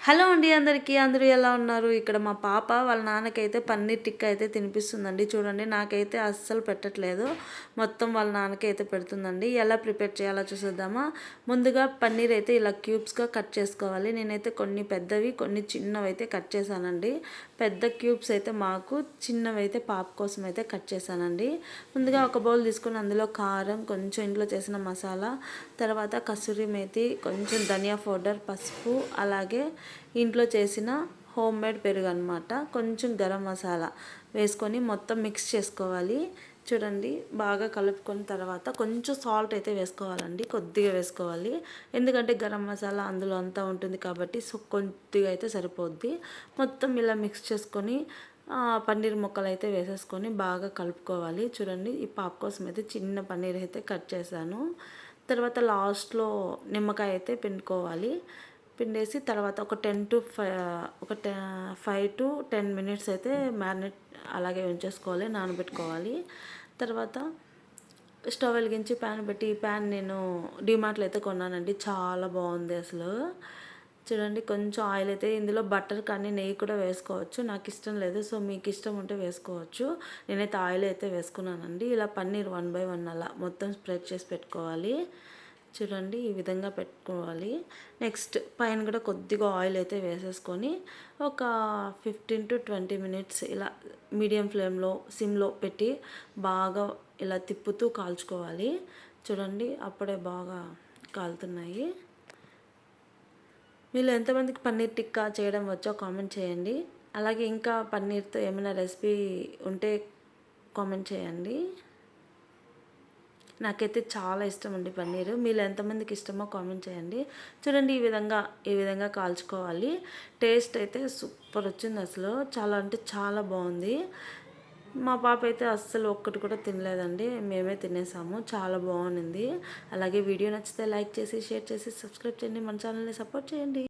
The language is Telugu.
హలో అండి అందరికీ. అందరూ ఎలా ఉన్నారు? ఇక్కడ మా పాప వాళ్ళ నాన్నకైతే పన్నీర్ టిక్కా అయితే తినిపిస్తుందండి. చూడండి, నాకైతే అస్సలు పెట్టట్లేదు. మొత్తం వాళ్ళ నాన్నకైతే పెడుతుందండి. ఎలా ప్రిపేర్ చేయాలో చూసేద్దామా? ముందుగా పన్నీర్ అయితే ఇలా క్యూబ్స్గా కట్ చేసుకోవాలి. నేనైతే కొన్ని పెద్దవి, కొన్ని చిన్నవి అయితే కట్ చేశానండి. పెద్ద క్యూబ్స్ అయితే మాకు, చిన్నవి అయితే పాప కోసం అయితే కట్ చేశానండి. ముందుగా ఒక బౌల్ తీసుకుని అందులో కారం, కొంచెం ఇంట్లో చేసిన మసాలా, తర్వాత కసూరి మేతి, కొంచెం ధనియా పౌడర్, పసుపు, అలాగే ఇంట్లో చేసిన హోమ్ మేడ్ పెరుగు అనమాట, కొంచెం గరం మసాలా వేసుకొని మొత్తం మిక్స్ చేసుకోవాలి. చూడండి, బాగా కలుపుకున్న తర్వాత కొంచెం సాల్ట్ అయితే వేసుకోవాలండి, కొద్దిగా వేసుకోవాలి. ఎందుకంటే గరం మసాలా అందులో అంతా ఉంటుంది కాబట్టి, సో కొద్దిగా అయితే సరిపోద్ది. మొత్తం ఇలా మిక్స్ చేసుకొని పన్నీర్ ముక్కలు అయితే వేసేసుకొని బాగా కలుపుకోవాలి. చూడండి, ఈ పాప కోసం అయితే చిన్న పన్నీర్ అయితే కట్ చేశాను. తర్వాత లాస్ట్లో నిమ్మకాయ అయితే పిండుకోవాలి. పిండేసి తర్వాత ఒక 5 to 10 మినిట్స్ అయితే మ్యారినేట్ అలాగే ఉంచేసుకోవాలి, నానబెట్టుకోవాలి. తర్వాత స్టవ్ వెలిగించి ప్యాన్ పెట్టి, ఈ ప్యాన్ నేను డిమార్ట్లో అయితే కొన్నానండి, చాలా బాగుంది అసలు. చూడండి, కొంచెం ఆయిల్ అయితే, ఇందులో బటర్ కానీ నెయ్యి కూడా వేసుకోవచ్చు. నాకు ఇష్టం లేదు, సో మీకు ఇష్టం ఉంటే వేసుకోవచ్చు. నేనైతే ఆయిల్ అయితే వేసుకున్నానండి. ఇలా పన్నీర్ 1 by 1 అలా మొత్తం స్ప్రెడ్ చేసి పెట్టుకోవాలి. చూడండి, ఈ విధంగా పెట్టుకోవాలి. నెక్స్ట్ పైన కూడా కొద్దిగా ఆయిల్ అయితే వేసేసుకొని ఒక 15 to 20 మినిట్స్ ఇలా మీడియం ఫ్లేమ్లో, సిమ్లో పెట్టి బాగా ఇలా తిప్పుతూ కాల్చుకోవాలి. చూడండి, అప్పుడే బాగా కాలుతున్నాయి. మీరు ఎంతమందికి పన్నీర్ టిక్కా చేయడం వచ్చో కామెంట్ చేయండి. అలాగే ఇంకా పన్నీర్తో ఏమైనా రెసిపీ ఉంటే కామెంట్ చేయండి. నాకైతే చాలా ఇష్టం అండి పన్నీరు. మీరు ఎంతమందికి ఇష్టమో కామెంట్ చేయండి. చూడండి, ఈ విధంగా కాల్చుకోవాలి. టేస్ట్ అయితే సూపర్ వచ్చింది అసలు, చాలా అంటే చాలా బాగుంది. మా పాప అయితే అస్సలు ఒక్కటి కూడా తినలేదండి, మేమే తినేసాము. చాలా బాగుంది. అలాగే వీడియో నచ్చితే లైక్ చేసి, షేర్ చేసి, సబ్స్క్రైబ్ చేయండి. మన ఛానల్ని సపోర్ట్ చేయండి.